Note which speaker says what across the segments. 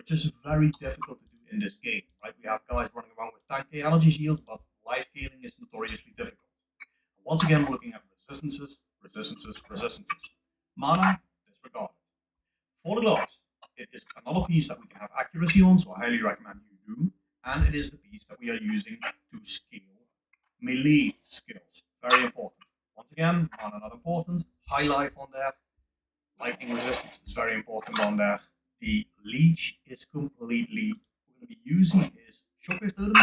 Speaker 1: which is very difficult to do in this game, right? We have guys running around with 10k energy shields, but life scaling is notoriously difficult. Once again, we're looking at resistances, resistances, resistances. Mana, disregarded. For the gloves, it is another piece that we can have accuracy on, so I highly recommend you do. And it is the piece that we are using to scale melee skills. Very important. Once again, mana not important. High life on there. Lightning resistance is very important on there. The leech is completely, we're going to be using is Shockwave Totem,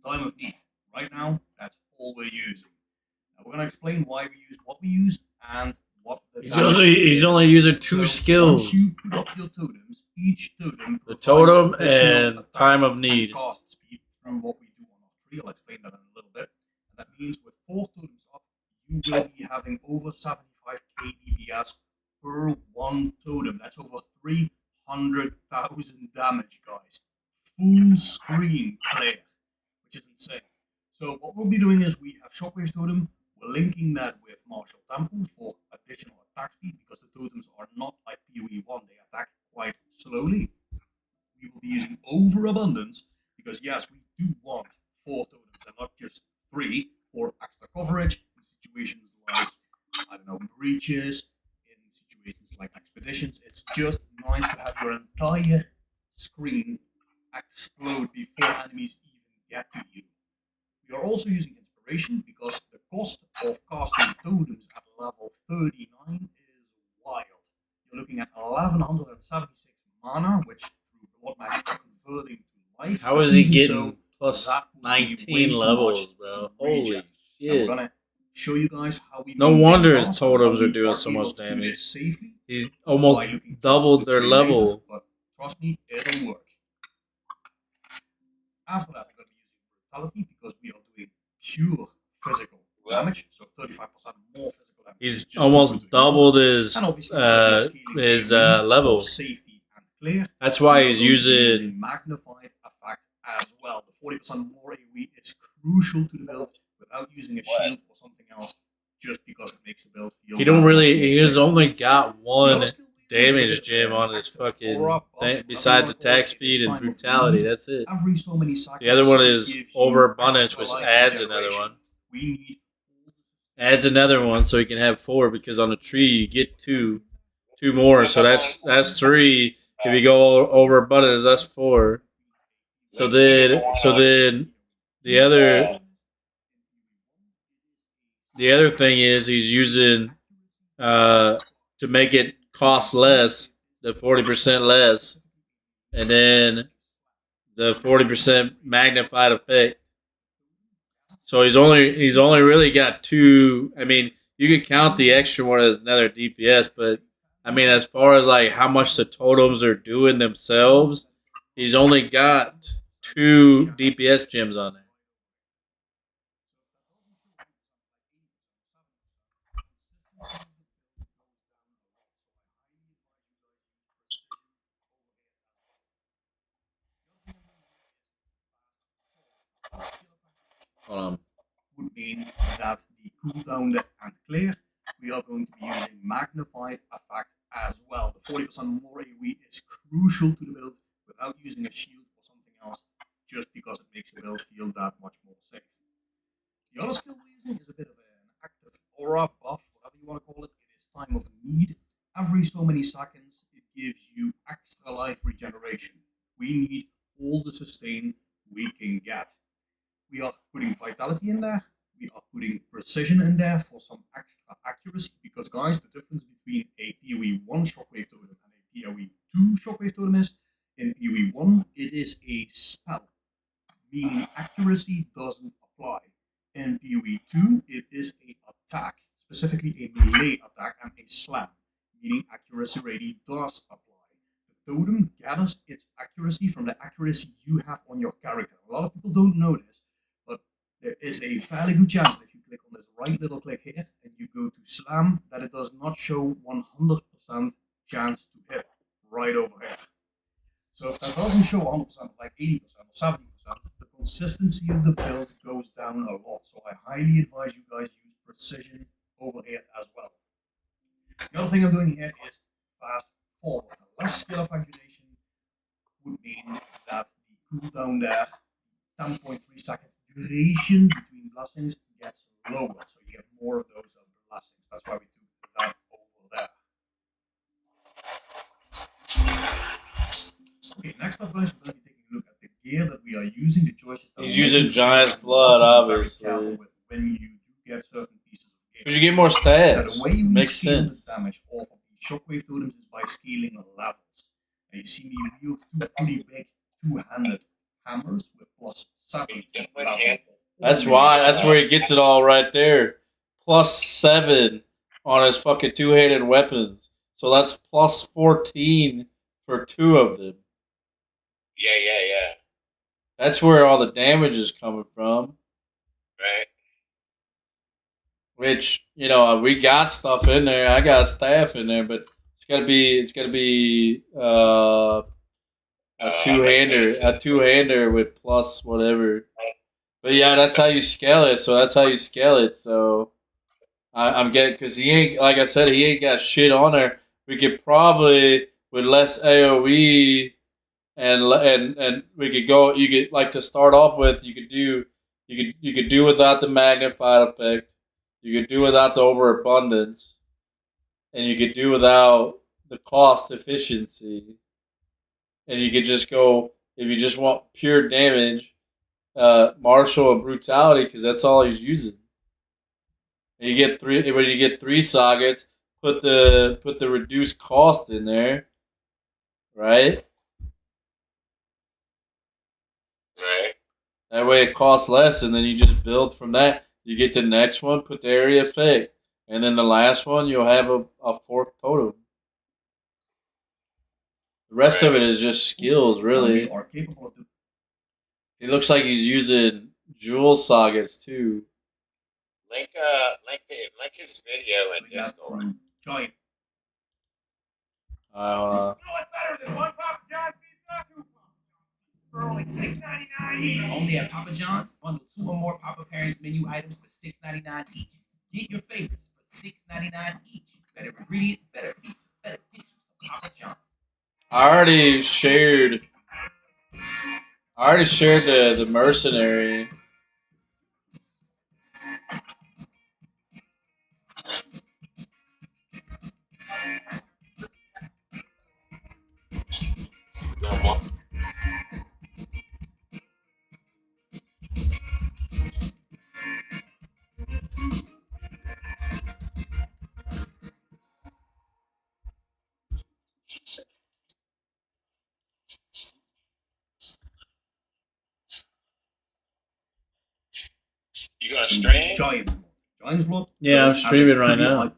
Speaker 1: time of need. Right now, that's all we're using. Now we're going to explain why we use what we use and what the
Speaker 2: he's only using two skills.
Speaker 1: Once you put up your totems, each totem
Speaker 2: the totem and time of need.
Speaker 1: Cast speed through what we do on our tree. I'll explain that in a little bit. And that means with 4 totems up, you will be having over 75k DPS per 1 totem. That's over 300,000 damage, guys. Full screen clear, which is insane. So what we'll be doing is we have Shockwave Totem. We're linking that with Martial Temple for additional attack speed because the totems are not like PoE 1. They attack quite slowly. We will be using Overabundance because yes, we do want 4 totems and not just 3 for extra coverage in situations like, I don't know, breaches, in situations like expeditions. It's just nice to have your entire screen explode before enemies even get to you. We are also using Inspiration because the cost of casting totems at level 39 is wild. You're looking at 1176 mana, which through Blood Magic are converting to life.
Speaker 2: How is he getting plus 19 levels, bro? Holy shit.
Speaker 1: We're gonna show you guys how we
Speaker 2: no wonder his totems are doing so much damage. He's almost doubled their level.
Speaker 1: But trust me, it'll work. After that, we're going to be using Brutality because we are doing pure physical damage, so 35% more physical damage.
Speaker 2: He's almost doubled his level.
Speaker 1: Safety and clear.
Speaker 2: That's why he's using
Speaker 1: magnified effect as well. The 40% more AoE is crucial to the build without using a shield or something else, just because it makes the build feel.
Speaker 2: He has only got one damage gem on his fucking thing, besides attack speed and brutality. That's it. The other one is Overabundance, which adds another one. Adds another one, so he can have 4, because on the tree you get two more, so that's 3. If you go Overabundance, that's 4. So then the other thing is he's using to make it cost less, the 40% less, and then the 40% magnified effect. So he's only really got 2. I mean, you could count the extra one as another DPS, but I mean, as far as like how much the totems are doing themselves, he's only got 2 DPS gems on there.
Speaker 1: Would mean that the cooldown and clear, we are going to be using magnified effect as well. The 40% more AoE is crucial to the build without using a shield or something else, just because it makes the build feel that much more safe. The other skill we're using is a bit of an active aura buff, whatever you want to call it. It is time of need. Every so many seconds, it gives you extra life regeneration. We need all the sustain we can get. We are putting vitality in there. We are putting precision in there for some extra accuracy. Because, guys, the difference between a PoE 1 Shockwave Totem and a PoE 2 Shockwave Totem is, in PoE 1, it is a spell, meaning accuracy doesn't apply. In PoE 2, it is an attack, specifically a melee attack and a slam, meaning accuracy really does apply. The totem gathers its accuracy from the accuracy you have on your character. A lot of people don't know this. There is a fairly good chance that if you click on this right little click here and you go to slam, that it does not show 100% chance to hit right over here. So if that doesn't show 100%, like 80% or 70%, the consistency of the build goes down a lot. So I highly advise you guys use precision over here as well. The other thing I'm doing here is fast forward. Less skill of activation would mean that the cooldown there, 10.3 seconds duration between blessings gets lower, so you get more of those other blessings. That's why we do that over there. Okay, next up, guys, we're going to be taking a look at the gear that we are using, the choices that
Speaker 2: He's
Speaker 1: we're
Speaker 2: using
Speaker 1: making.
Speaker 2: Giant's
Speaker 1: You
Speaker 2: blood,
Speaker 1: have to be very
Speaker 2: obviously.
Speaker 1: careful with when you do get certain pieces of gear.
Speaker 2: Because you get more
Speaker 1: Now,
Speaker 2: stats.
Speaker 1: the way we
Speaker 2: Makes
Speaker 1: scale
Speaker 2: sense.
Speaker 1: the damage off of the shockwave totems is by scaling levels. And you see me wield two pretty big two-handed hammers with plus 7 level.
Speaker 2: That's why. That's where he gets it all right there. Plus 7 on his fucking two-handed weapons. So that's plus 14 for 2 of them.
Speaker 3: Yeah.
Speaker 2: That's where all the damage is coming from.
Speaker 3: Right.
Speaker 2: Which, you know, we got stuff in there. I got staff in there, but it's gotta be a two-hander with plus whatever. But yeah, that's how you scale it. So I'm getting, because he ain't, like I said, he ain't got shit on there. We could probably, with less AOE and we could go. You could, like, to start off with. You could do without the magnified effect. You could do without the overabundance, and you could do without the cost efficiency. And you could just go, if you just want pure damage, martial and brutality, because that's all he's using. And you get three. When you get 3 sockets, put the reduced cost in there, right?
Speaker 3: Right.
Speaker 2: That way it costs less, and then you just build from that. You get the next one, put the area effect, and then the last one you'll have a 4th totem. The rest of it is just skills, really.
Speaker 1: We are capable of.
Speaker 2: It looks like he's using jewel sockets too.
Speaker 3: Link his video in Discord.
Speaker 1: Giant.
Speaker 2: Uh,
Speaker 4: You know what's better than one Papa John's pizza? 2 Papa John's for only $6.99 each.
Speaker 5: Only at Papa John's, bundle 2 or more Papa Parents menu items for $6.99 each. Get your favorites for $6.99 each. Better ingredients, better pizza, better get you some Papa John's.
Speaker 2: I already shared the mercenary.
Speaker 3: You gonna stream?
Speaker 1: Giant's blood.
Speaker 2: Yeah, I'm streaming right now.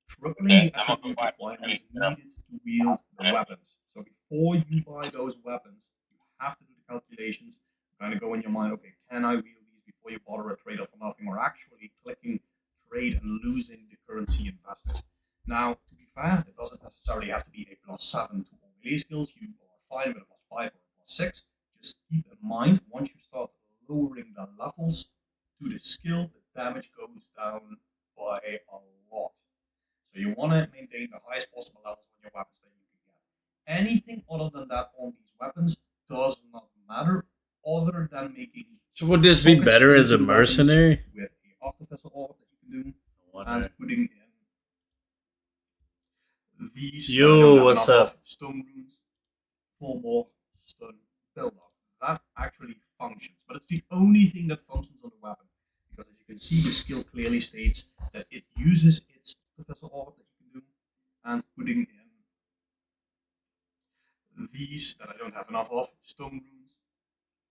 Speaker 1: Tripling the attribute requirements needed to wield the weapons. So before you buy those weapons, you have to do the calculations. Kind of go in your mind, okay, can I wield these before you bother a trader for nothing, or actually clicking trade and losing the currency invested. Now, to be fair, it doesn't necessarily have to be a +7 to all melee skills. You are fine with a +5 or a +6. Just keep in mind, once you start lowering the levels to the skill, the damage goes down by a lot. So you want to maintain the highest possible levels on your weapons that you can get. Anything other than that on these weapons does not matter, other than making.
Speaker 2: So would this be better as a mercenary?
Speaker 1: With a artificer orb that you can do, and putting in these.
Speaker 2: Yo, what's up?
Speaker 1: Stone runes, 4 more stone build up. That actually functions, but it's the only thing that functions on the weapon. Because as you can see, the skill clearly states that it uses its Professor Orb that you can do, and putting in these that I don't have enough of, stone runes,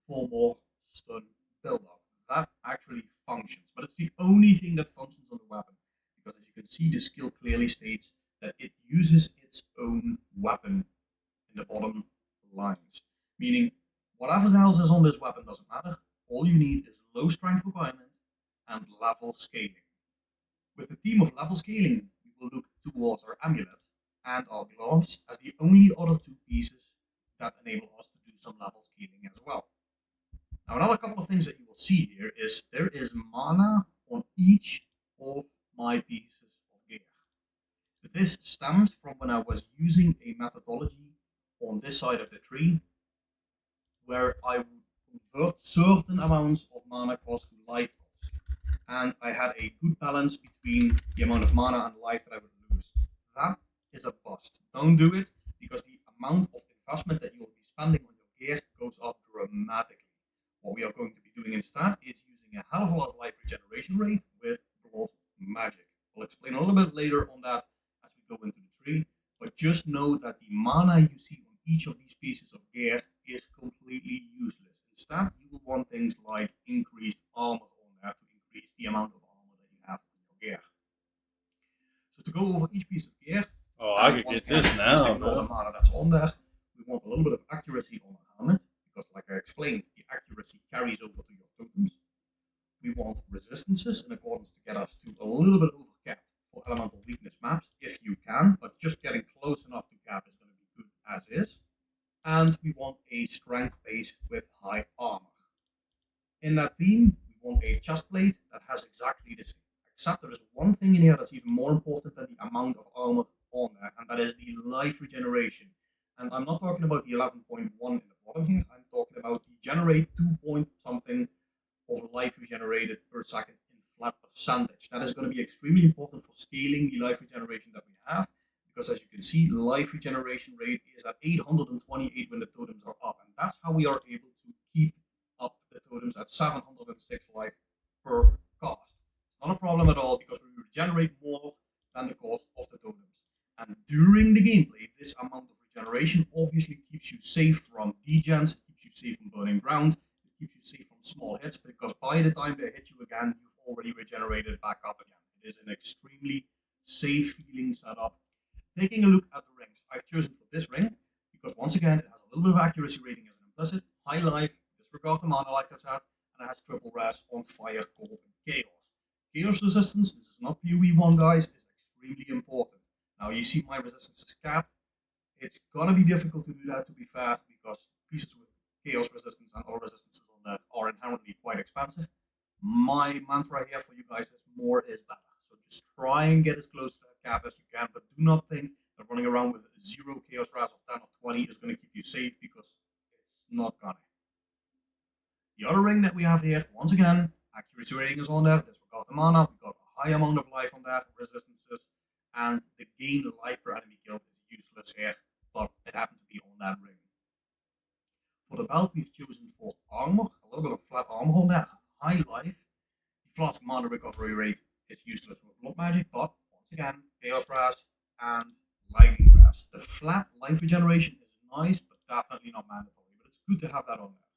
Speaker 1: 4 more stone build up. That actually functions, but it's the only thing that functions on the weapon. Because as you can see, the skill clearly states that it uses its own weapon in the bottom lines. Meaning, whatever else is on this weapon doesn't matter. All you need is low strength requirement and level scaling. With the theme of level scaling, we will look towards our amulet and our gloves as the only other 2 pieces that enable us to do some level scaling as well. Now, another couple of things that you will see here is there is mana on each of my pieces of gear. This stems from when I was using a methodology on this side of the tree where I would convert certain amounts of mana cost to life cost. And I had a good balance between the amount of mana and life that I would lose. That is a bust. Don't do it, because the amount of investment that you will be spending on your gear goes up dramatically. What we are going to be doing instead is using a hell of a lot of life regeneration rate with blood magic. I'll explain a little bit later on that as we go into the tree, but just know that the mana you see on each of these pieces of gear is completely useless. Instead, you will want things like increased armor on there to increase the amount of armor that you have on your gear. So to go over each piece of gear,
Speaker 2: Oh, I could get this now,
Speaker 1: ignore the
Speaker 2: bro.
Speaker 1: mana that's on there. We want a little bit of accuracy on the helmet, because like I explained, the accuracy carries over to your totems. We want resistances in accordance to get us to a little bit over cap for elemental weakness maps, if you can, but just getting close enough to cap is going to be good as is. And we want a strength base with high armor. In that theme, we want a chest plate that has exactly the same, except there is one thing in here that's even more important than the amount of armor on there, and that is the life regeneration. And I'm not talking about the 11.1 in the bottom here, I'm talking about the generate 2 point something of life regenerated per second in flat percentage. That is going to be extremely important for scaling the life regeneration that we have, because as you can see, life regeneration rate is at 828 when the totems are up, and that's how we are able to keep up the totems at 706 life per cast. It's not a problem at all, because we regenerate more than the cost of the totems. And during the gameplay, this amount of regeneration obviously keeps you safe from degens, keeps you safe from burning ground, keeps you safe from small hits, because by the time they hit you again, you've already regenerated back up again. It is an extremely safe feeling setup. Taking a look at the rings, I've chosen for this ring because once again it has a little bit of accuracy rating as an implicit, high life, disregard the mana like I said, and it has triple res on fire, cold, and chaos. Chaos resistance, this is not PoE1 guys, is extremely important. Now you see my resistance is capped. It's gonna be difficult to do that, to be fair, because pieces with chaos resistance and all resistances on that are inherently quite expensive. My mantra here for you guys is more is better. So just try and get as close to that cap as you can, but do not think that running around with 0 chaos res of 10 or 20 is going to keep you safe, because it's not gonna. The other ring that we have here, once again, accuracy rating is on there, disregard the mana, we got a high amount of life on there, resistances, and the gain life per enemy killed is useless here, but it happened to be on that ring. For the belt, we've chosen for armor, a little bit of flat armor on there, high life. The flask mana recovery rate is useless with blood magic, but once again, chaos res and lightning res. The flat life regeneration is nice, but definitely not mandatory, but it's good to have that on there.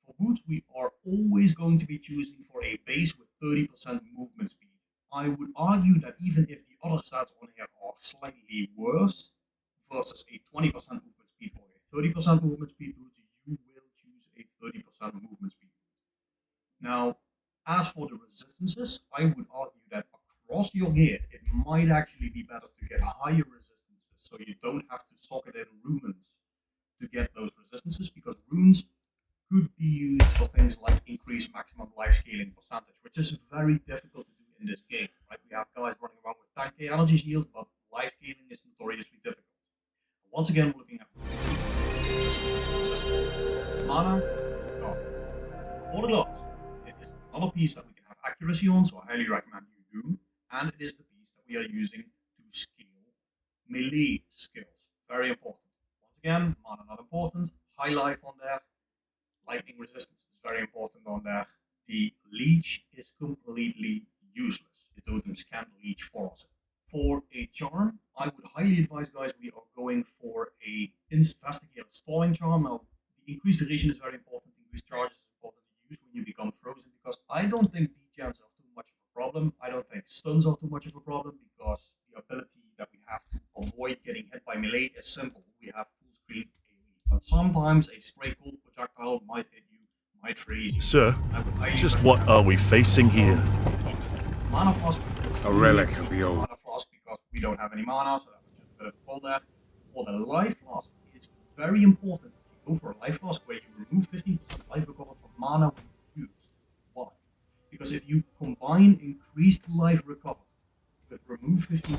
Speaker 1: For boots, we are always going to be choosing for a base with 30% movement speed. I would argue that even if the other stats on here are slightly worse, versus a 20% movement speed or a 30% movement speed boot, you will choose a 30% movement speed boot. Now, as for the resistances, I would argue that across your gear, it might actually be better to get higher resistances, so you don't have to socket in runes to get those resistances, because runes could be used for things like increased maximum life scaling percentage, which is very difficult to do in this game. Right? We have guys running around with 10k energy shield, but life scaling is notoriously difficult. Once again, we're looking at mana. For the gloves, it is another piece that we can have accuracy on, so I highly recommend you do. And it is the piece that we are using to scale melee skills. Very important. Once again, mana not important. High life on there. Lightning resistance is very important on there. The leech is completely useless. The totems can't leech for us. For a charm, I would highly advise guys we are going for a investigator stalling charm. Now, the increased duration is very important. Increased charge is important to use when you become frozen, because I don't think degens are too much of a problem. I don't think stuns are too much of a problem, because the ability that we have to avoid getting hit by melee is simple. We have full screen AoE, but sometimes a stray cold projectile might hit you, might freeze you.
Speaker 6: Sir, just what are we facing here?
Speaker 1: Mana flask.
Speaker 7: A relic of the old.
Speaker 1: Mana flask, because we don't have any mana, so that was just a bit of pull there. For the life flask, it's very important to go for a life flask where you remove 15% life recovered from mana when used. Why? Because if you combine increased life recovered with remove 15%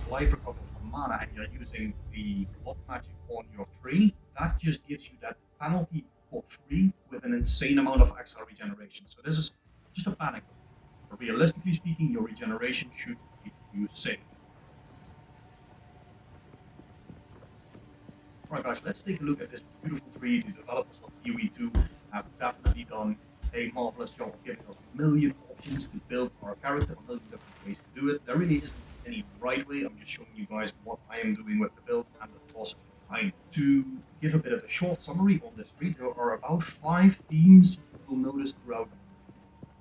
Speaker 1: life recovered from mana, and you're using the blood magic on your tree, that just gives you that penalty for free with an insane amount of extra regeneration. So this is just a panic. But realistically speaking, your regeneration should keep you safe. Alright guys, let's take a look at this beautiful tree. The developers of UE2 have definitely done a marvelous job of giving us a million options to build our character, a million different ways to do it. There really isn't any right way. I'm just showing you guys what I am doing with the build and the philosophy behind it. To give a bit of a short summary on this tree, there are about 5 themes you will notice throughout.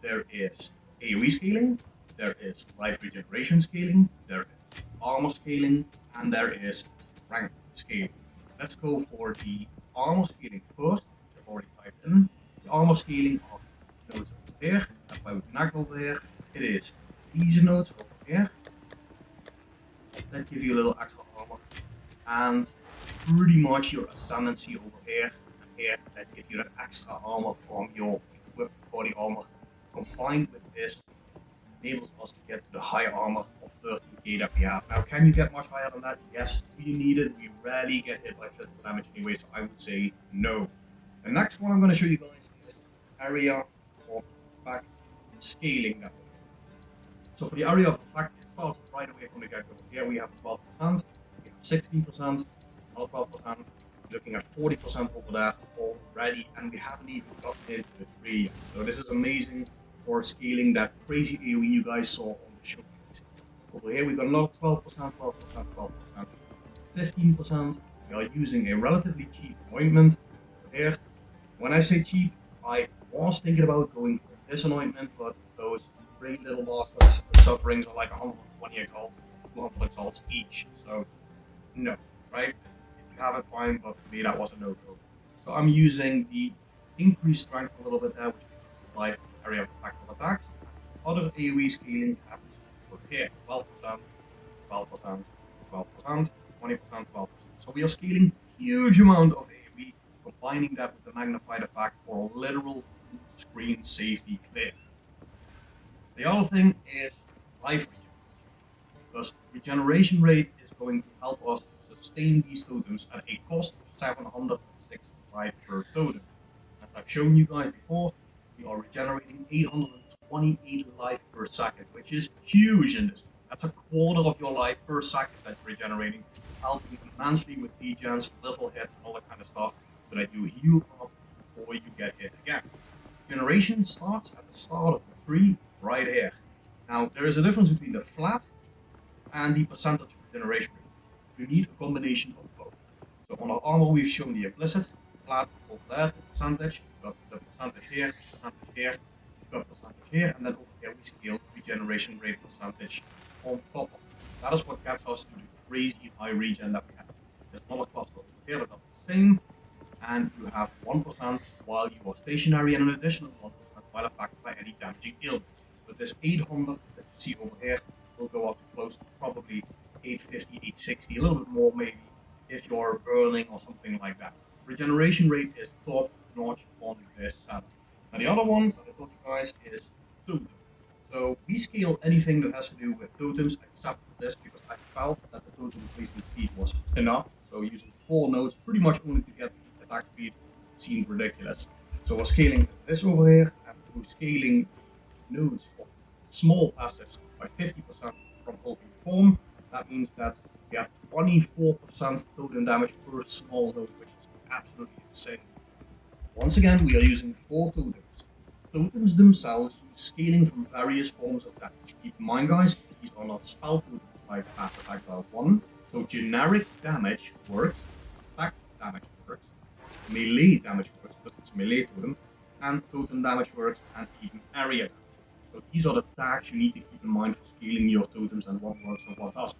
Speaker 1: There is AoE scaling, there is life regeneration scaling, there is armor scaling, and there is strength scaling. Let's go for the armor scaling first, which I've already typed in. The armor scaling are nodes over here, that's why we connect over here. It is these nodes over here that give you a little extra armor, and pretty much your ascendancy over here and here that give you that extra armor from your equipped body armor. Combined with this enables us to get to the high armor of 13k that we have. Now, can you get much higher than that? Yes. Do you need it? We rarely get hit by physical damage anyway, so I would say no. The next one I'm going to show you guys is area of effect scaling that way. So for the area of effect, it starts right away from the get-go. Here we have 12%, we have 16%, another 12%, looking at 40% over there already, and we haven't even gotten into the tree yet. So this is amazing for scaling that crazy AoE you guys saw on the show. Over here we got another 12%, 12%, 12%, 15%. We are using a relatively cheap anointment over here. When I say cheap, I was thinking about going for this anointment, but those great little bastards, the sufferings are like 120 exalts, 200 exalts each. So no, right? If you have it, fine, but for me that was a no-go. So I'm using the increased strength a little bit there, which gives us the life area of effect of attacks. Other AoE scaling happens over here, 12%, 12%, 12%, 20%, 12%. So we are scaling a huge amount of AoE, combining that with the magnified effect for a literal full screen safety clear. The other thing is life regeneration, because regeneration rate is going to help us sustain these totems at a cost of 765 per totem. As I've shown you guys before, we are regenerating 828 life per second, which is huge in this. That's a quarter of your life per second that you're regenerating, helping immensely with degens, little hits, and all that kind of stuff, so that you heal up before you get hit again. Regeneration starts at the start of the tree, right here. Now, there is a difference between the flat and the percentage regeneration rate. You need a combination of both. So on our armor, we've shown the implicit, flat over there, percentage, you've got the percentage here, percentage here, you've got percentage here, and then over here we scale regeneration rate percentage on top of it. That is what gets us to the crazy high regen that we have. There's another cluster over here that does the same, and you have 1% while you are stationary and an additional 1% while affected by any damaging ailments. So this 800 that you see over here will go up to close to probably 850, 860, a little bit more maybe if you're burning or something like that. Regeneration rate is top notch on this setup. Now the other one that I told you guys is totems. So we scale anything that has to do with totems except for this, because I felt that the totem replacement speed was enough. So using 4 nodes pretty much only to get the attack speed seemed ridiculous. So we're scaling this over here, and through scaling nodes of small passives by 50% from open form, that means that we have 24% totem damage per small node, which is absolutely insane. Once again, we are using 4 totems. Totems themselves use scaling from various forms of damage. Keep in mind, guys, these are not spell totems like Path of Exile 1. So generic damage works, attack damage works, melee damage works because it's a melee totem, and totem damage works, and even area damage. So these are the tags you need to keep in mind for scaling your totems and what works and what doesn't.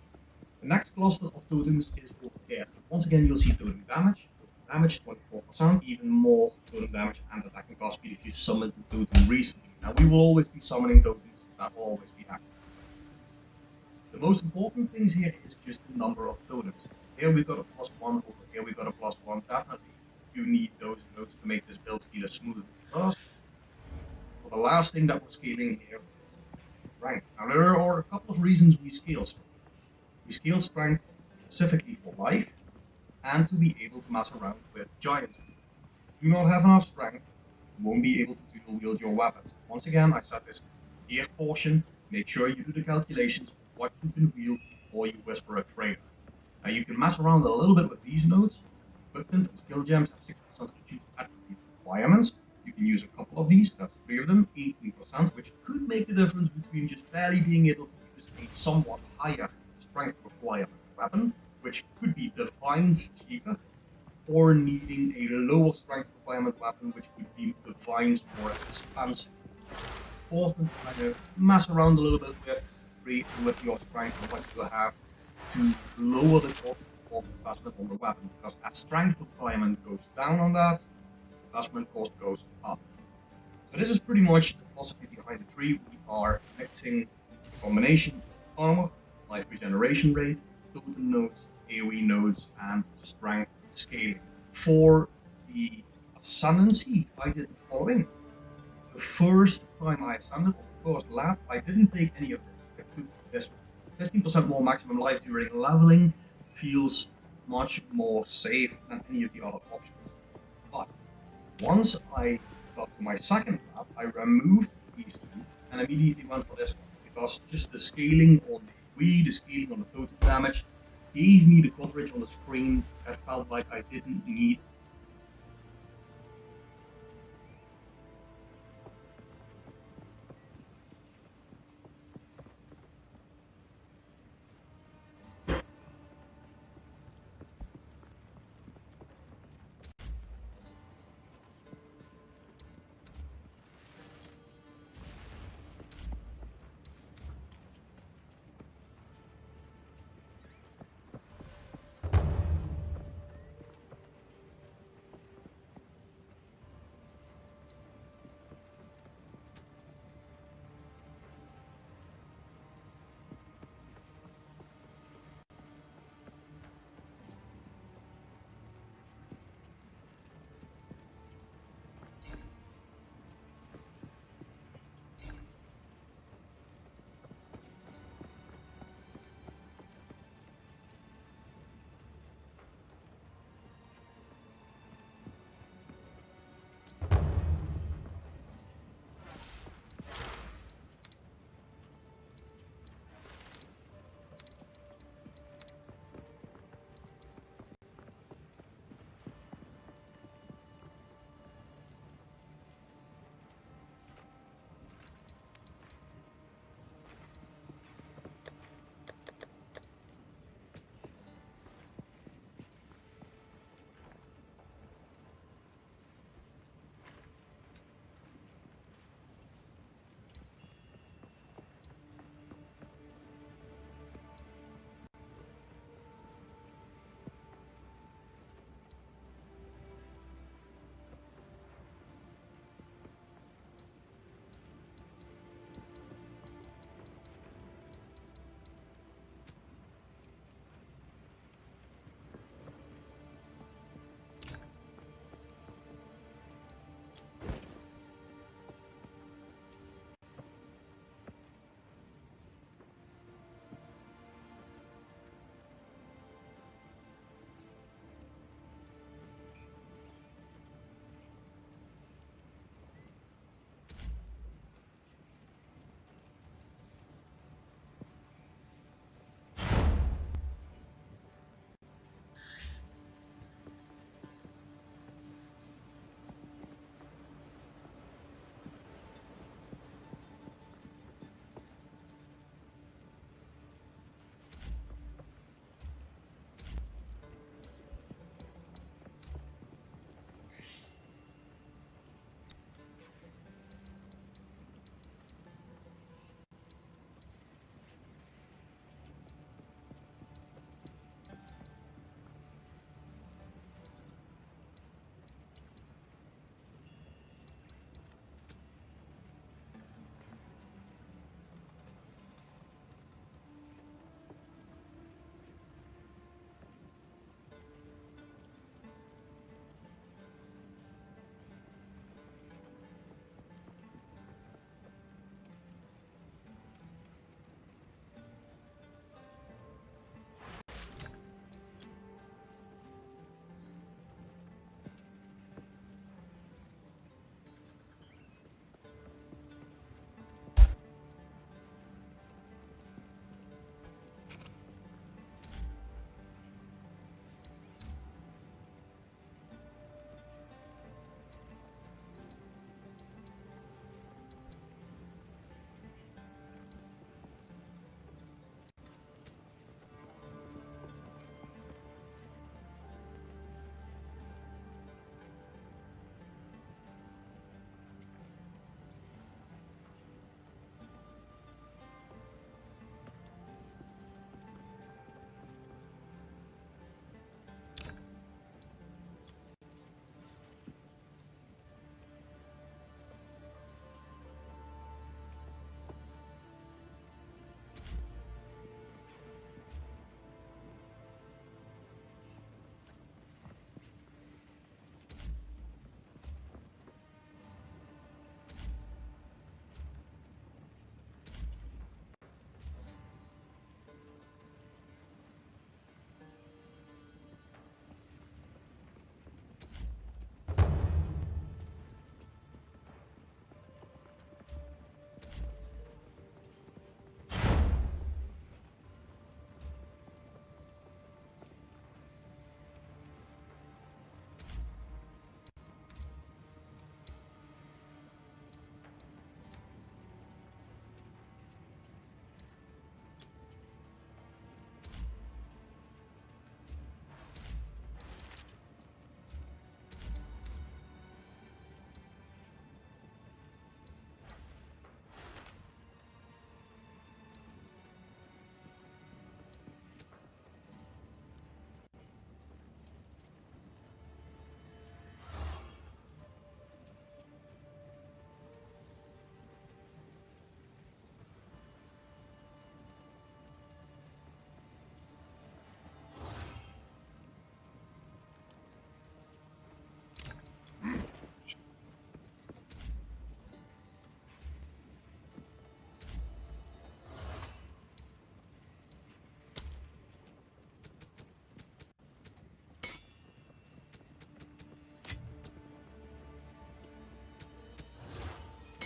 Speaker 1: The next cluster of totems is over here. Once again, you'll see totem damage. Damage 24%, even more totem damage and attacking cost speed if you summoned the totem recently. Now we will always be summoning totems, that will always be happening. The most important things here is just the number of totems. Here we got a +1, over here we got a +1. Definitely you need those nodes to make this build feel as smooth as possible. For the last thing that we're scaling here is strength. Now there are a couple of reasons we scale strength. We scale strength specifically for life and to be able to mess around with giants. If you do not have enough strength, you won't be able to dual wield your weapons. Once again, I set this gear portion. Make sure you do the calculations of what you can wield before you whisper a trainer. Now you can mess around a little bit with these nodes. Equipment and skill gems have 6% achieved attribute requirements. You can use a couple of these, that's 3 of them, 18%, which could make the difference between just barely being able to use a somewhat higher strength requirement weapon, which could be Divine's cheaper, or needing a lower strength requirement weapon, which would be Divine's more expensive. Important to kind of mess around a little bit with your strength and what you have to lower the cost of investment on the weapon, because as strength requirement goes down on that, investment cost goes up. So this is pretty much the philosophy behind the tree. We are mixing a combination of armor, life regeneration rate, totem nodes, AoE nodes, and strength scaling. For the ascendancy, I did the following. The first time I ascended on the first lap, I didn't take any of this. I took this 15% more maximum life during leveling feels much more safe than any of the other options. But once I got to my second lap, I removed these two and immediately went for this one, because just the scaling on the scaling on the total damage gave me the coverage on the screen that felt like I didn't need.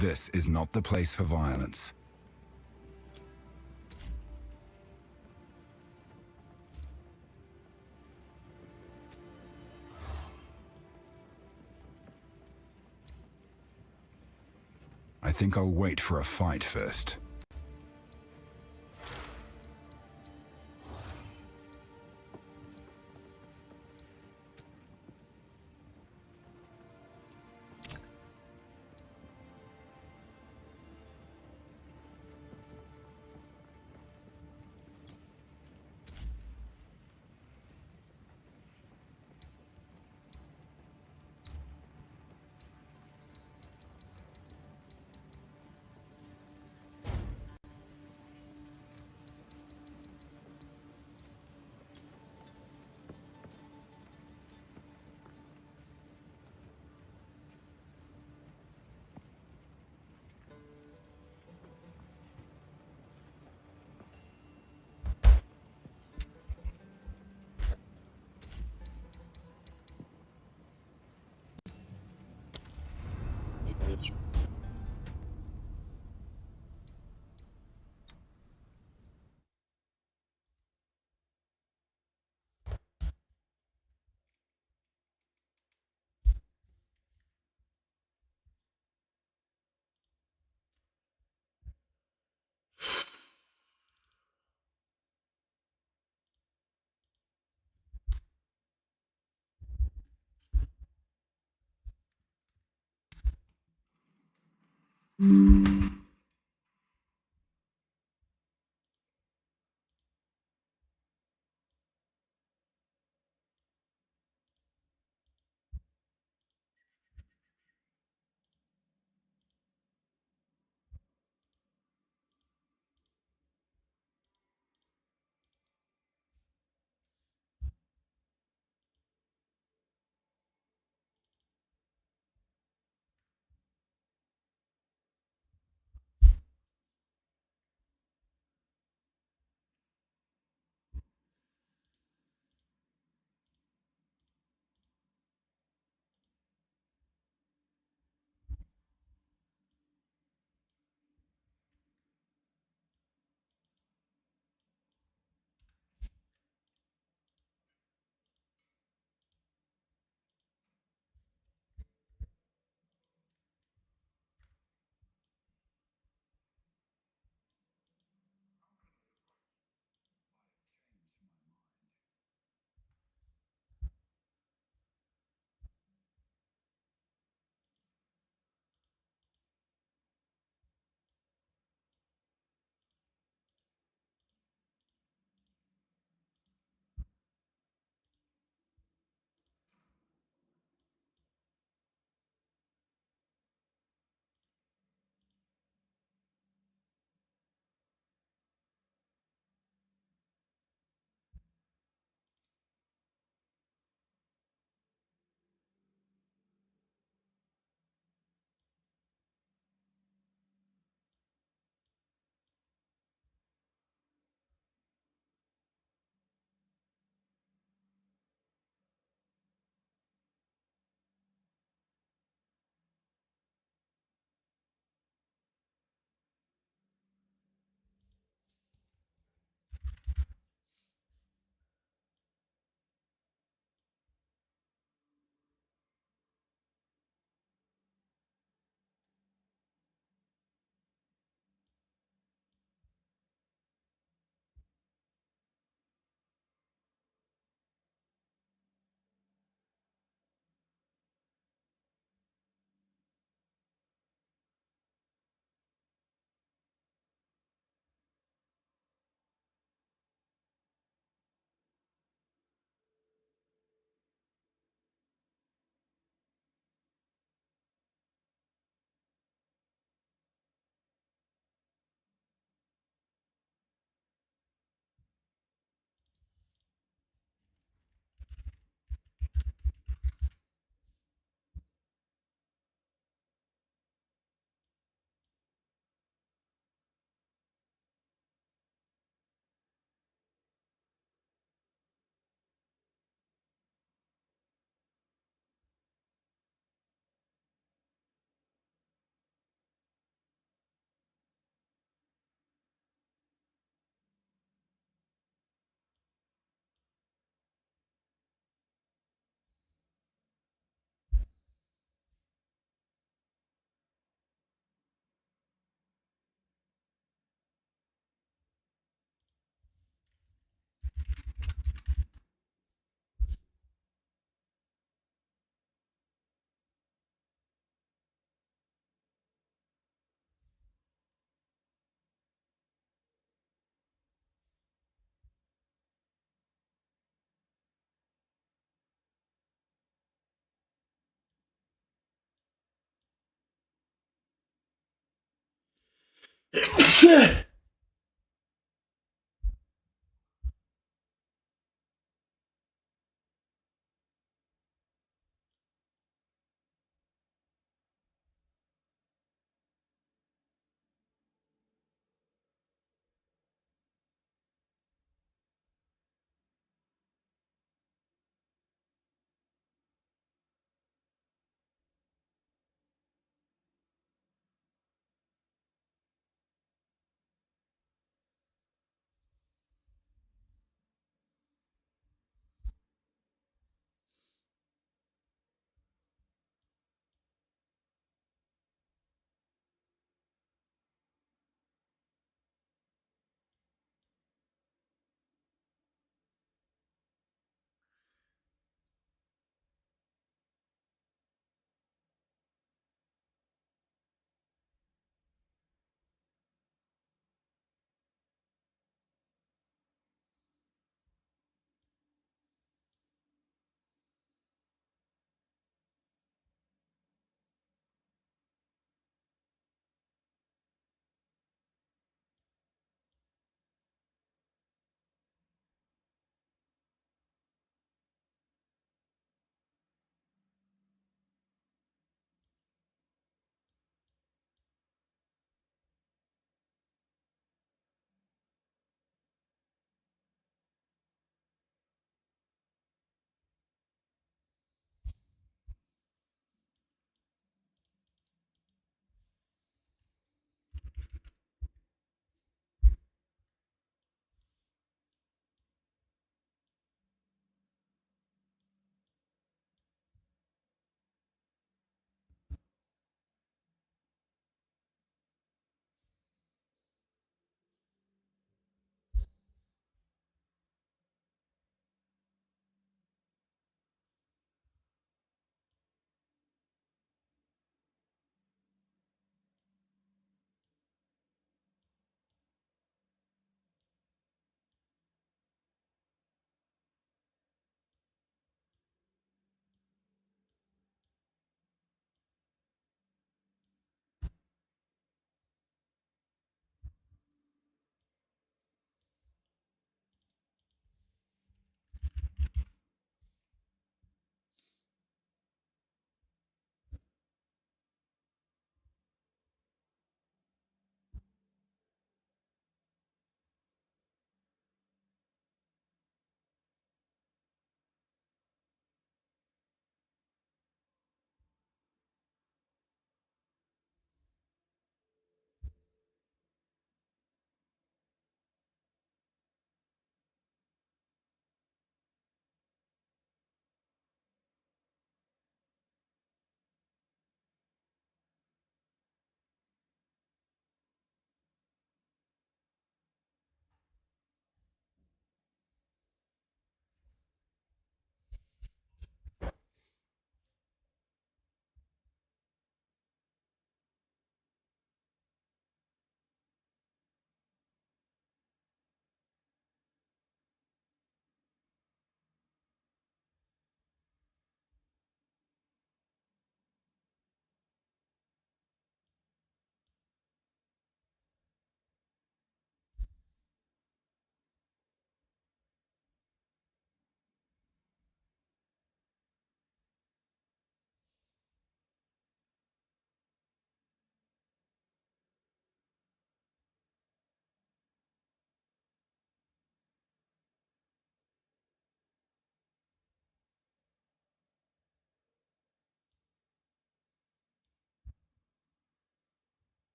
Speaker 7: This is not the place for violence. I think I'll wait for a fight first.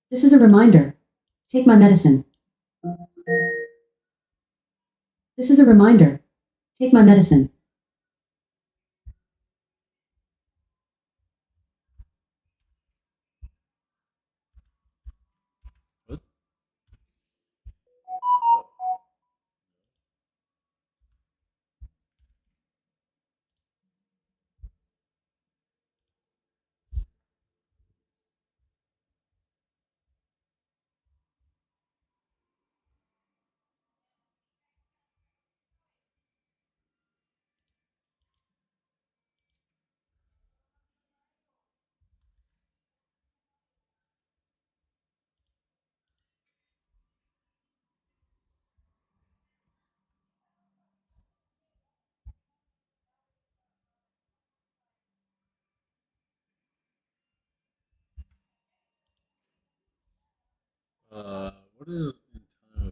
Speaker 8: This is a reminder. Take my medicine. This is a reminder. Take my medicine.
Speaker 2: What? What is in time of the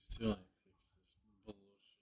Speaker 2: still ain't fixed this bullshit.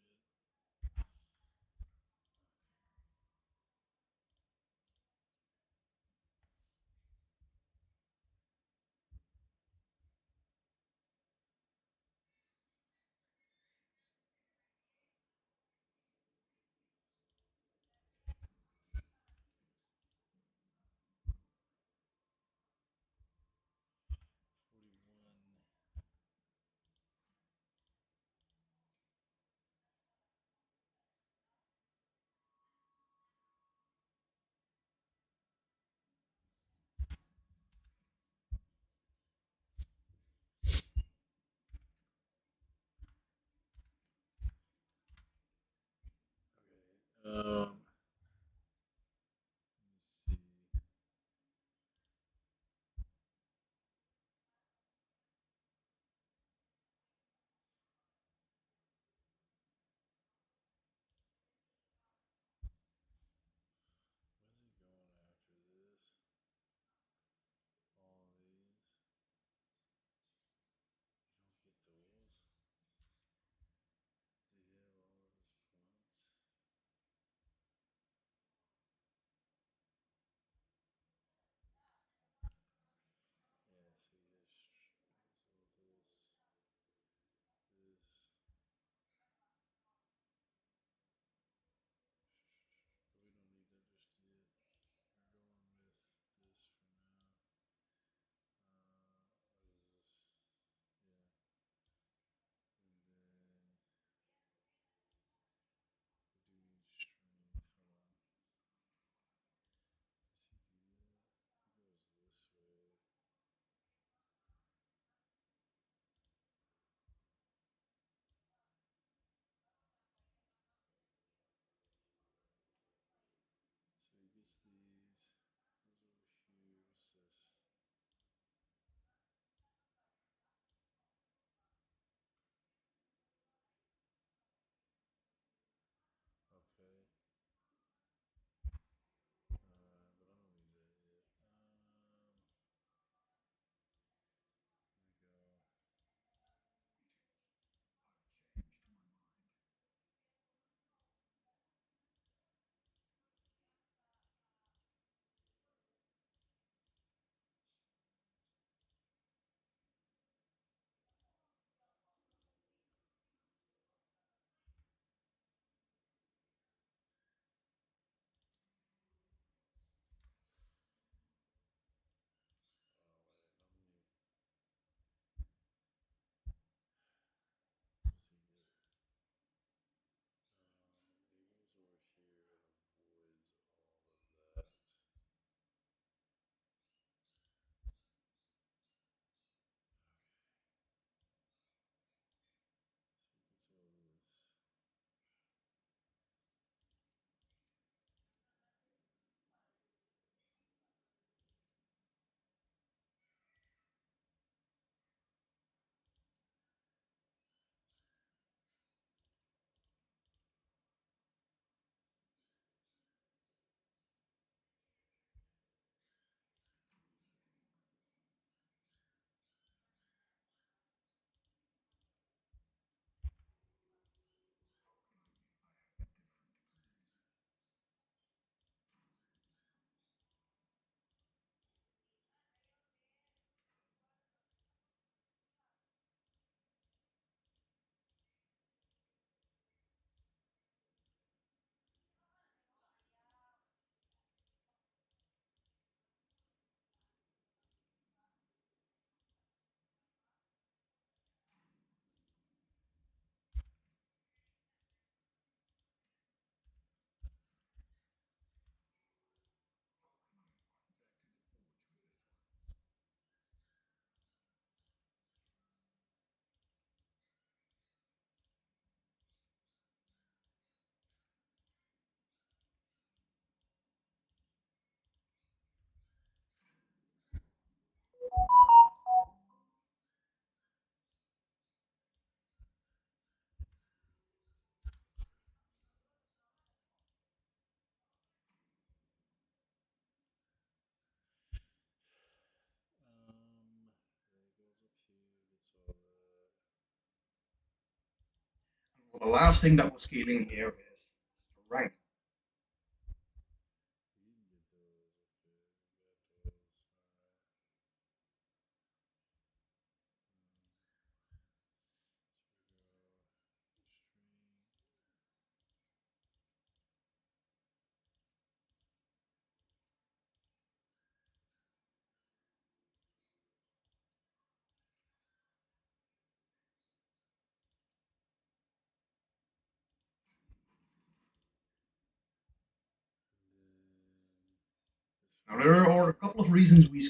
Speaker 1: the last thing that we're scaling here is strength. Now there are a couple of reasons we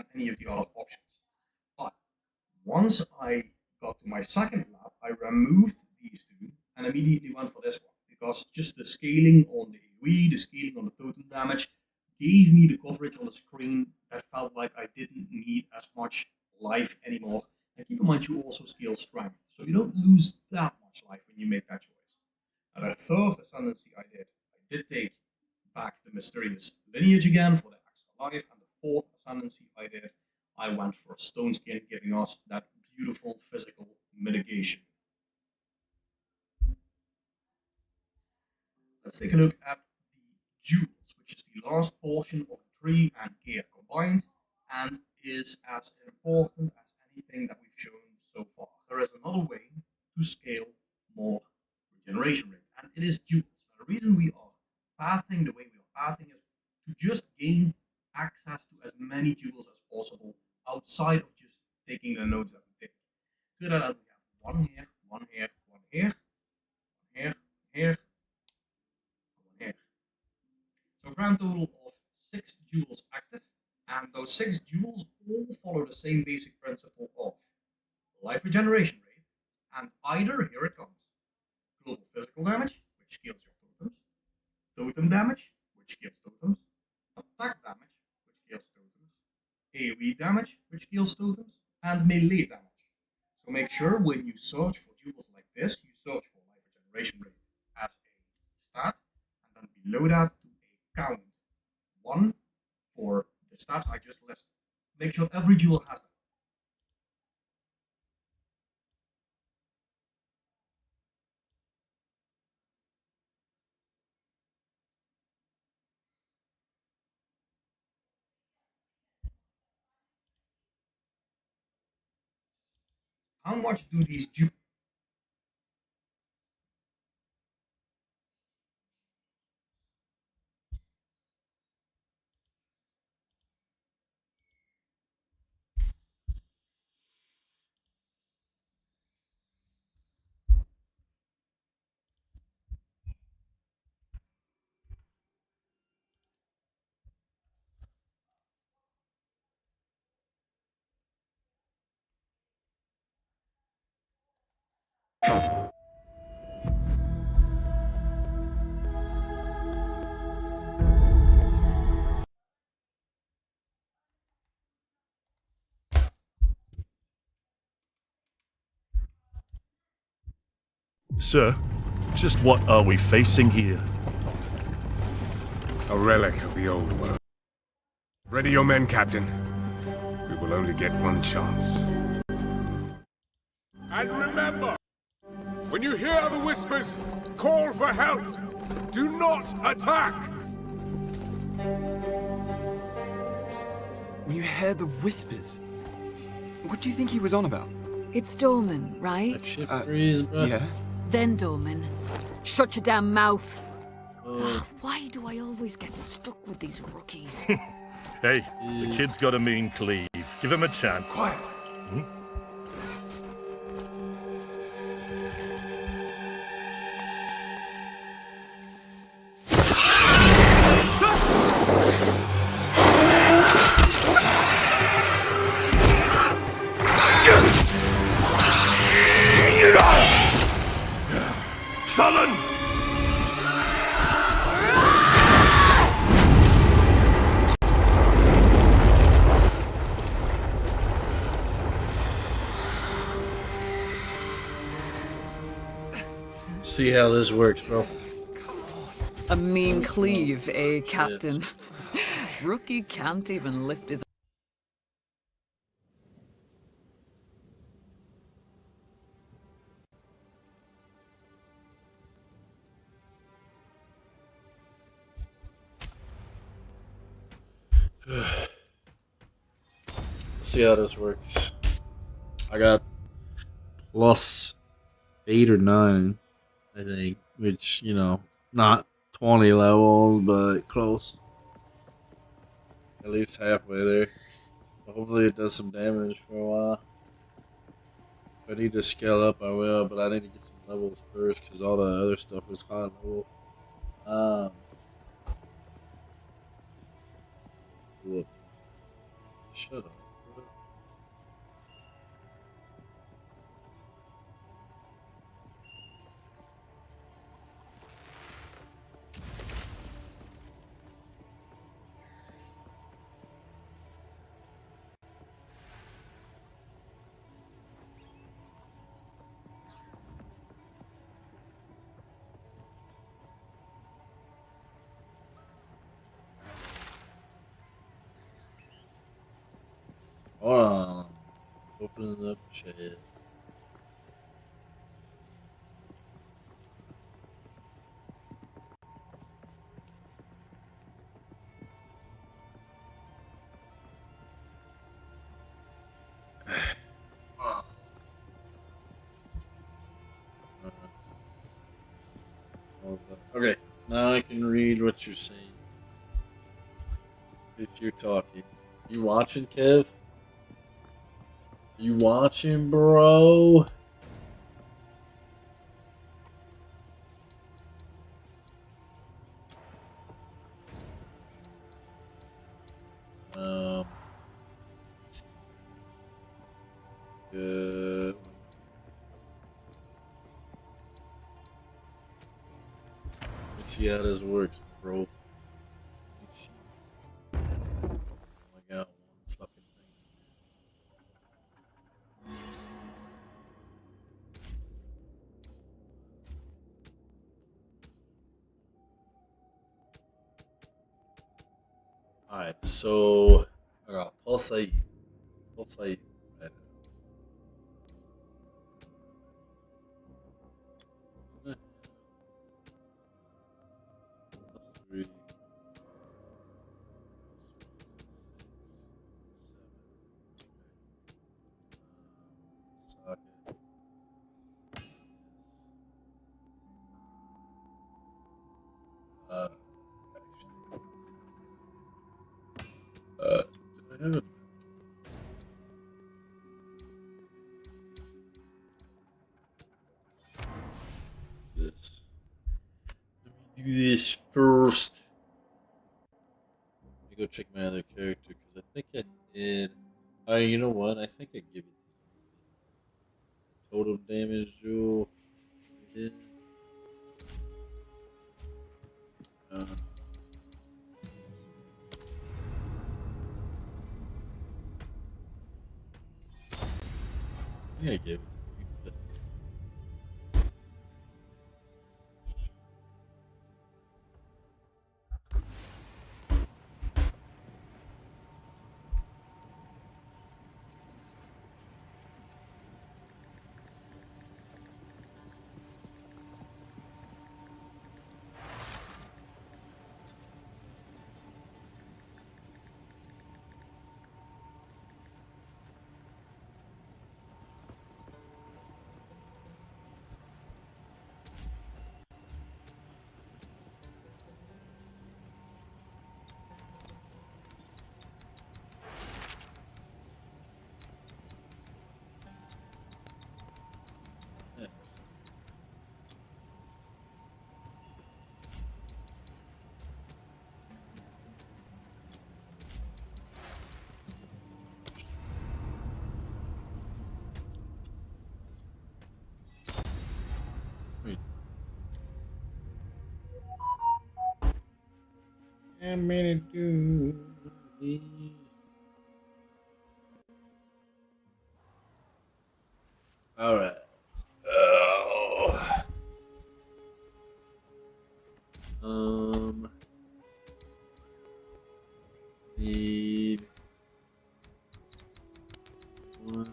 Speaker 1: than any of the other options. But once I got to my second lab, I removed these two and immediately went for this one because just the scaling on the AoE, the scaling on the totem damage gave me the coverage on the screen that felt like I didn't need as much life anymore. And keep in mind, you also scale strength, so you don't lose that much life when you make that choice. And the third ascendancy I did take back the mysterious lineage again for the extra life, and the fourth ascendancy I went for stone skin, giving us that beautiful physical mitigation. Let's take a look at the jewels, which is the last portion of the tree and gear combined, and is as important as anything that we've shown so far. There is another way to scale more regeneration rate, and it is jewels. Now, the reason we are pathing the way we are pathing is to just gain access to as many jewels as possible outside of just taking the nodes that we take. So that we have one here, one here, one here, one here, here, one here. So a grand total of 6 jewels active, and those 6 jewels all follow the same basic principle of life regeneration rate, and either, here it comes, global physical damage, which scales your totems, totem damage, which scales totems, attack damage, which scales totems, AoE damage, which scales totems, and melee damage. So make sure when you search for jewels like this, you search for life regeneration rate as a stat, and then below that to a count. 1 for the stats I just listed. Make sure every jewel has that. How much do these jewels?
Speaker 6: Sir, just what are we facing here?
Speaker 9: A relic of the old world. Ready your men, Captain. We will only get one chance. And remember, when you hear the whispers, call for help. Do not attack!
Speaker 10: When you hear the whispers, what do you think he was on about?
Speaker 11: It's Dorman,
Speaker 2: That
Speaker 11: right?
Speaker 2: shit freeze, bro.
Speaker 10: Yeah.
Speaker 11: Then Dorman. Shut your damn mouth.
Speaker 2: Oh,
Speaker 11: Why do I always get stuck with these rookies?
Speaker 6: Hey, the kid's got a mean cleave. Give him a chance.
Speaker 10: Quiet.
Speaker 6: Hmm? Sullen!
Speaker 2: see how this works, bro.
Speaker 11: A mean cleave, eh, Captain? Rookie can't even lift his...
Speaker 2: See how this works. I got plus 8 or 9, I think, which, you know, not 20 levels, but close. At least halfway there. Hopefully it does some damage for a while. If I need to scale up, I will, but I need to get some levels first because all the other stuff is high level. Whoop. Shut up. Hold on. Opening up chat. Okay, now I can read what you're saying. If you're talking. You watching, Kev? You watching, bro? Um. Good. Let's see how this works, bro. Let me see. I got one fucking thing. Alright, so I got Pulsate. Pulsate. Right now. Three. Socket. Did I have it? This. Let me do this first. Let me go check my other character because I think I did. Alright, you know what? I think I give it to you. Total damage rule. I did. I think I gave it to you. But yeah. Wait. I'm gonna do this. Alright. Oh. Need one,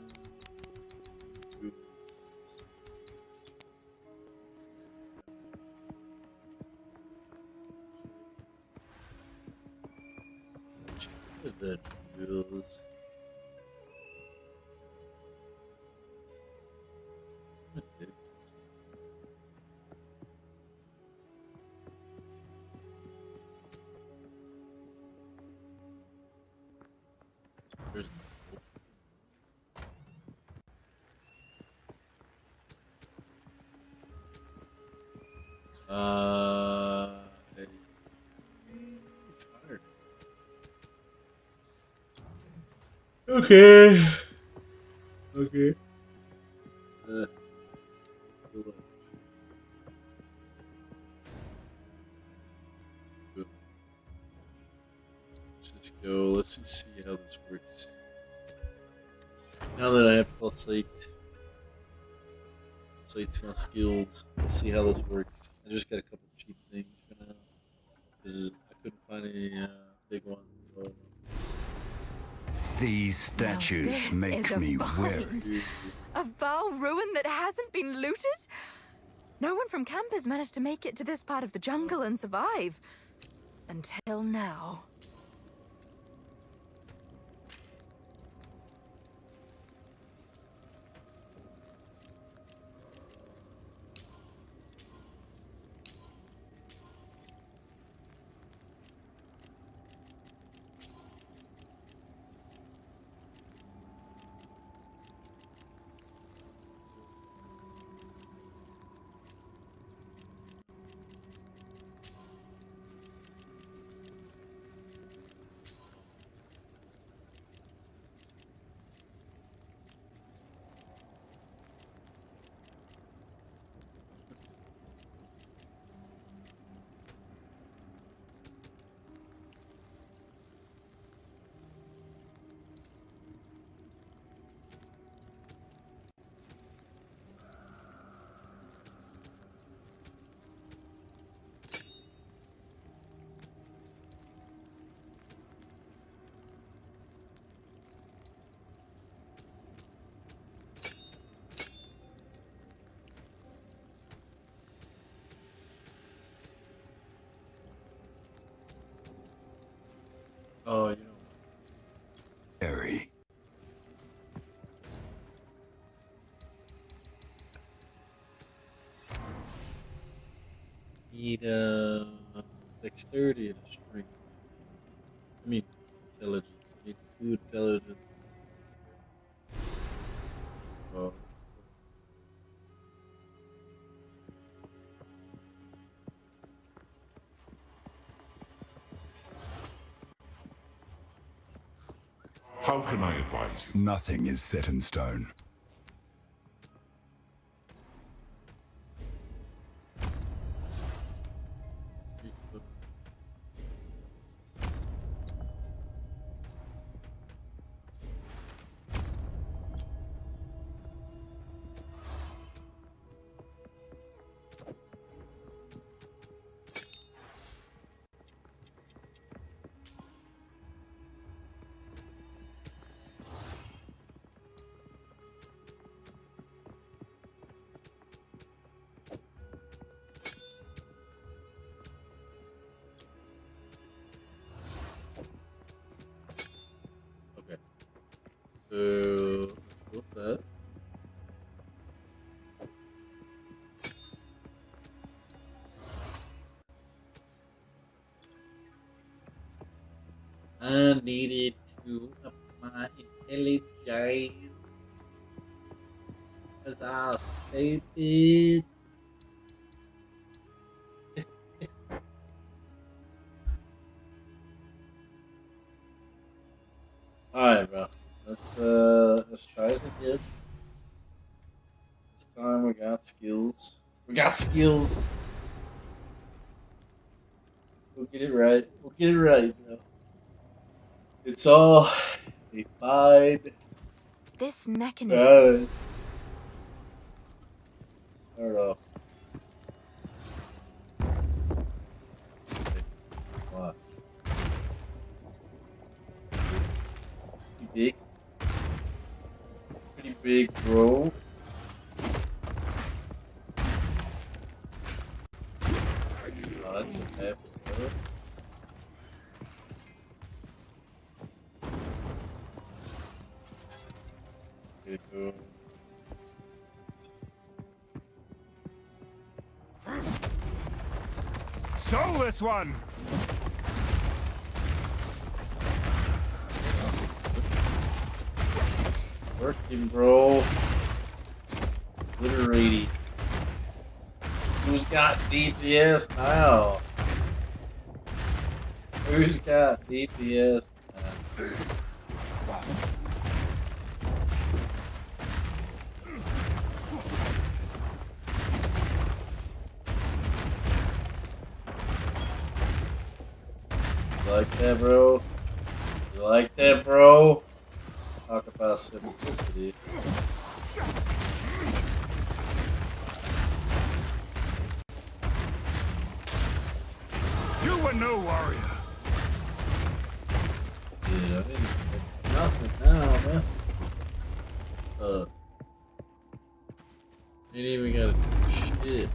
Speaker 2: two. The drills. There's hey. Fired. Okay. Okay. Let's just go. Let's just see how this works. Now that I have pulsate to my skills, let's see how this works. I just got a couple cheap things for now because I couldn't find any big ones. So.
Speaker 7: These statues make me weary.
Speaker 12: A Baal ruin that hasn't been looted? No one from camp has managed to make it to this part of the jungle and survive. Until now.
Speaker 2: Oh, you know.
Speaker 7: Harry.
Speaker 2: Need dexterity and strength. I mean intelligence. Need 2 intelligence. Oh,
Speaker 9: How can I advise you?
Speaker 7: Nothing is set in stone.
Speaker 2: okay. So let's go with that. I needed to up my intelligence because I was stupid. Alright, bro. Let's try this again. This time we got skills. We got skills. We'll get it right. We'll get it right, bro. It's all defined.
Speaker 12: This mechanism.
Speaker 2: Start off. Watch. Pretty big. Pretty big, bro. That's a
Speaker 9: Sow this one!
Speaker 2: Working, bro. Obliterating. Who's got DPS now? Who's got DPS now? You like that, bro? You like that, bro? Talk about simplicity.
Speaker 9: You were no warrior.
Speaker 2: Yeah, I mean, nothing now, man. Ain't even got a shit.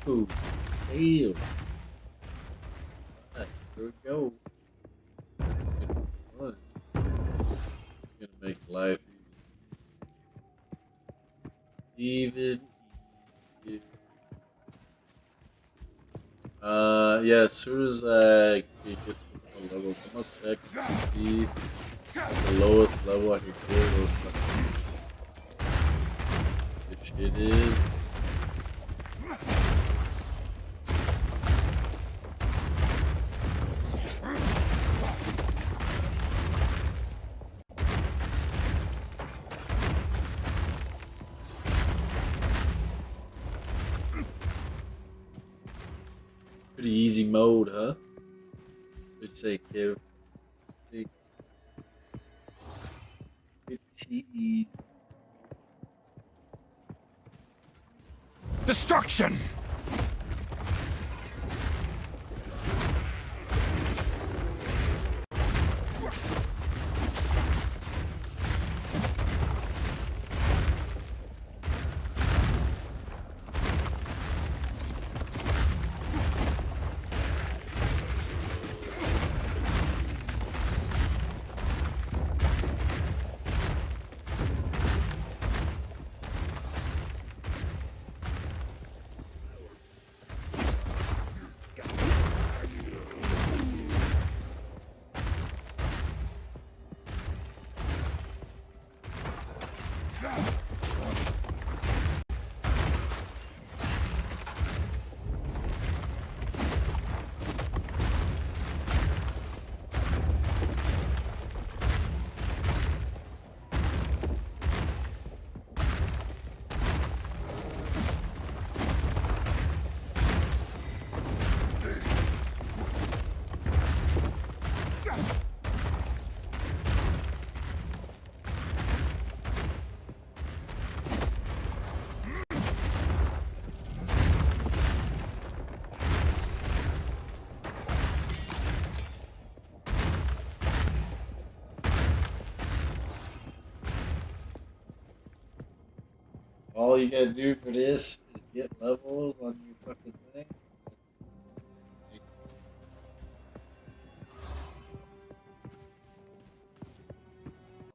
Speaker 2: Oh, damn. Alright, here we go. Fun. It's gonna make life even easier. Yeah, as soon as I can get some more levels, I'm gonna check and see the lowest level I can get or what shit is. Pretty easy mode, huh? What'd you say, Kev? Pretty easy.
Speaker 9: Destruction!
Speaker 2: All you gotta do for this is get levels on your fucking thing.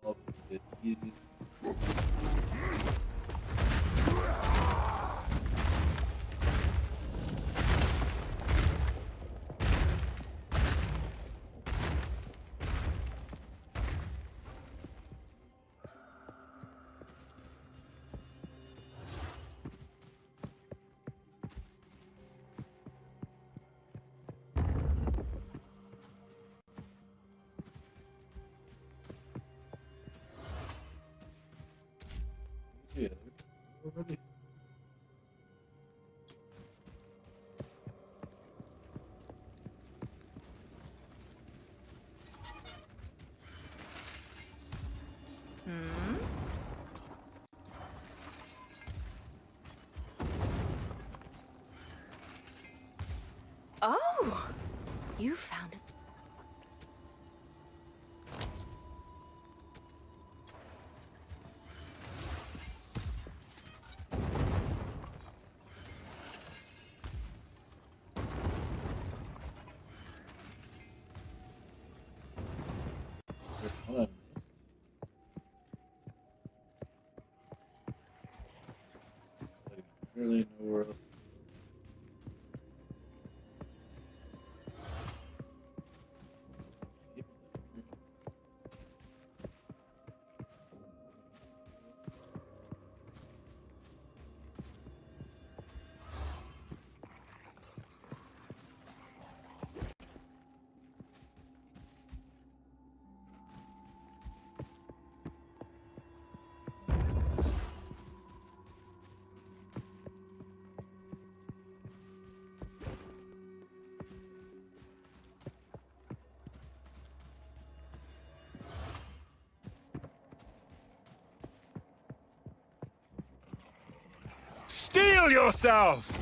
Speaker 2: All the easiest. Yeah, already.
Speaker 12: Oh, you found us.
Speaker 2: Hold on. Like, really nowhere else.
Speaker 9: Steel yourself!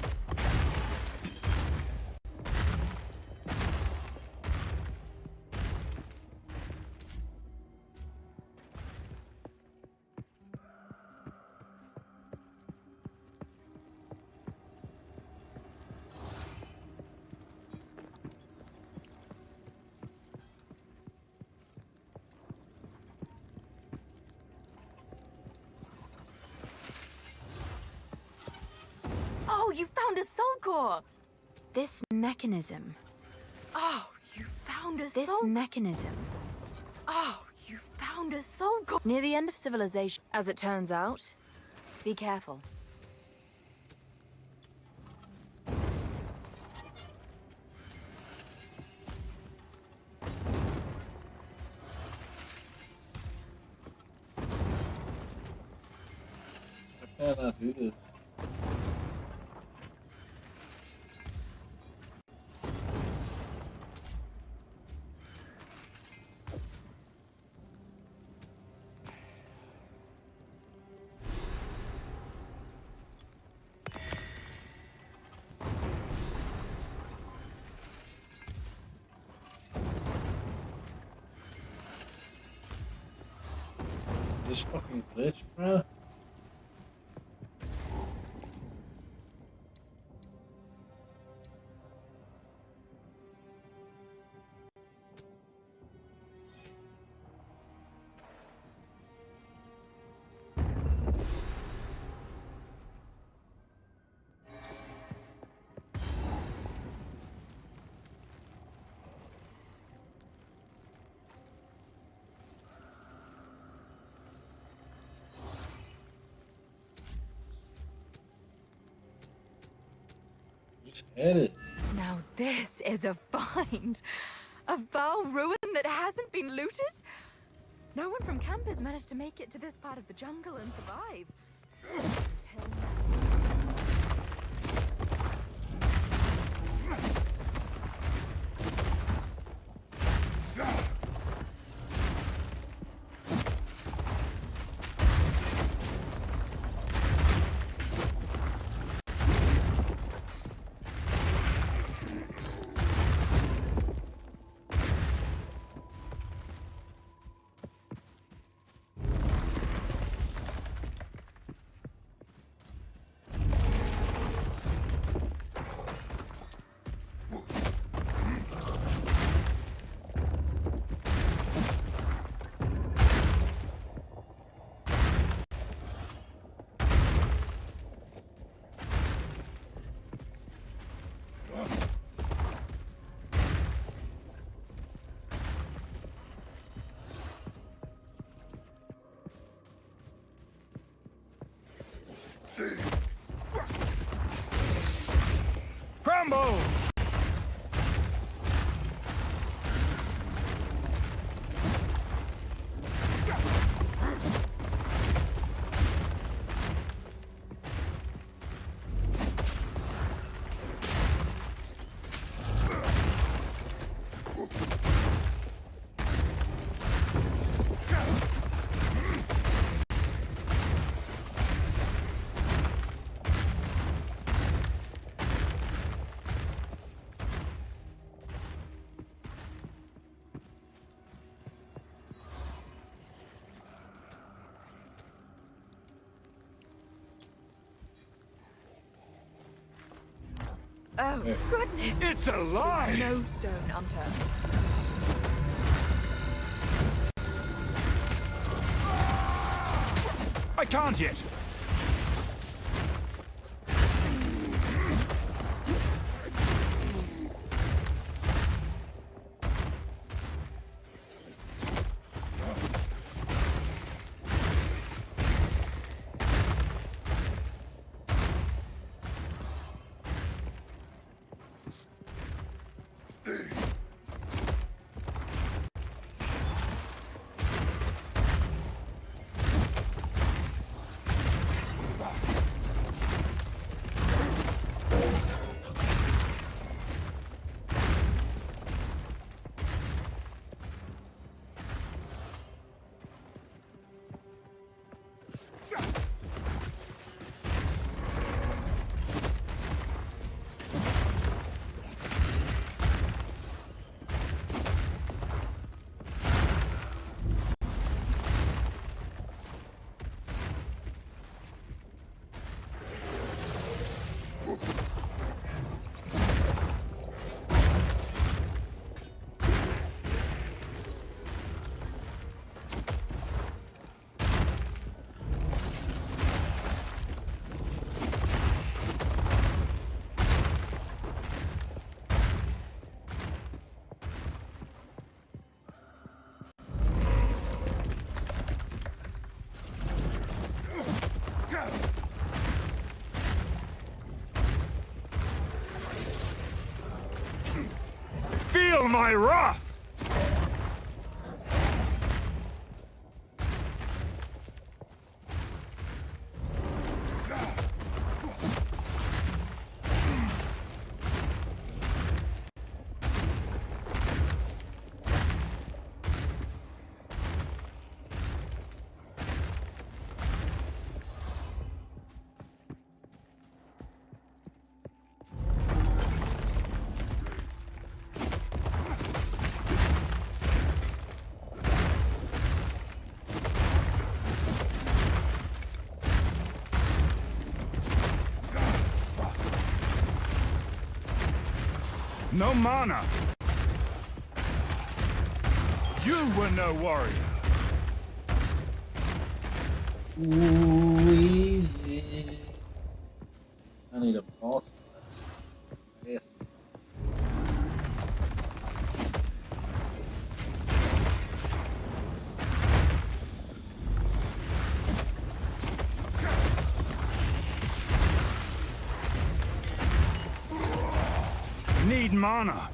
Speaker 12: Oh, you found a soul core! This mechanism. Oh, you found a soul... This mechanism. Oh, you found a soul core! Near the end of civilization. As it turns out, be careful.
Speaker 2: How can I do this? This fucking glitch, bro. Edit.
Speaker 12: Now this is a find. A Baal ruin that hasn't been looted? No one from camp has managed to make it to this part of the jungle and survive. Until
Speaker 9: Crumble!
Speaker 12: oh, goodness!
Speaker 9: It's alive!
Speaker 12: No stone unturned.
Speaker 9: I can't yet!
Speaker 6: Feel my wrath! No mana! You were no warrior!
Speaker 2: Ooh, easy. I need a boss. Yes.
Speaker 6: Need mana!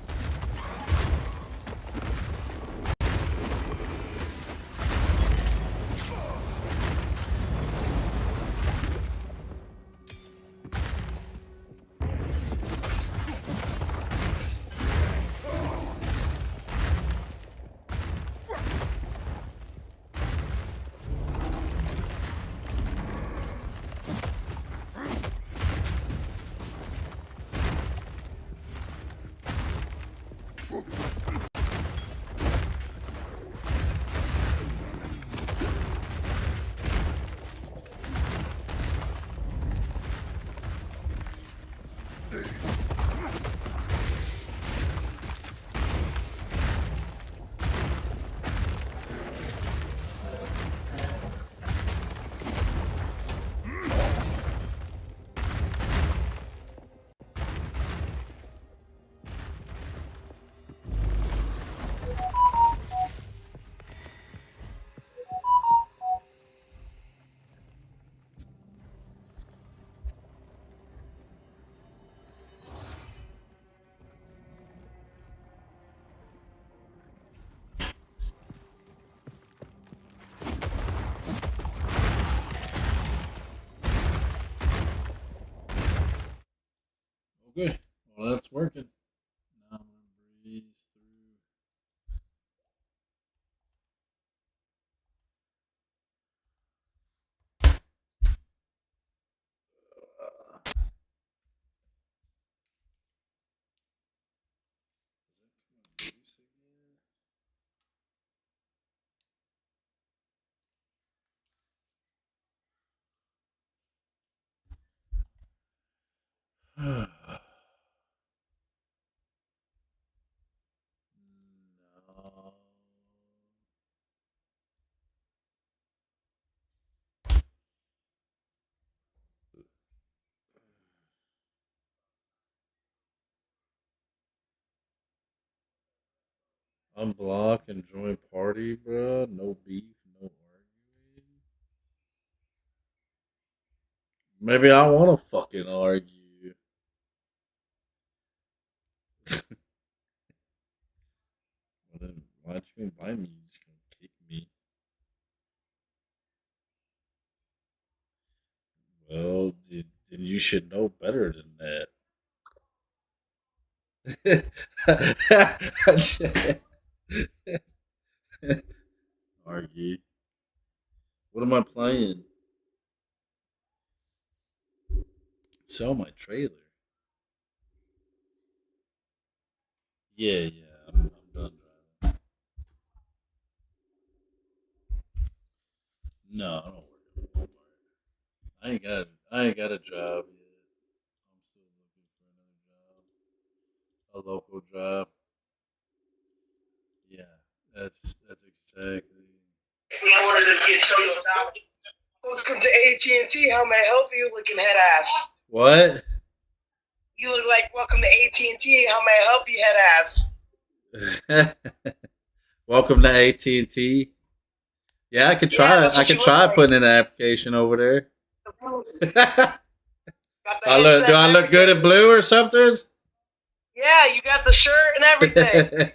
Speaker 2: Okay, well that's working. Now I'm gonna breeze through. No. Unblock and join party, bro. No beef, no arguing. Maybe I want to fucking argue. Well, then why don't you invite me? You're just gonna kick me. Well, then you should know better than that. Argue. What am I playing? Sell my trailer. Yeah, I'm done driving. No, I don't work at Walmart. I ain't got a job yet. I'm still looking for another job. A local job. Yeah, that's exactly.
Speaker 13: In order to get show your dominance. Welcome to AT&T. How may I help you? Looking head ass.
Speaker 2: What?
Speaker 13: You look like welcome to AT&T. How may I help you, head ass?
Speaker 2: Welcome to AT&T. Yeah, I could try. I could try putting in an application over there. Do I look good at blue or something?
Speaker 13: Yeah, you got the shirt and everything.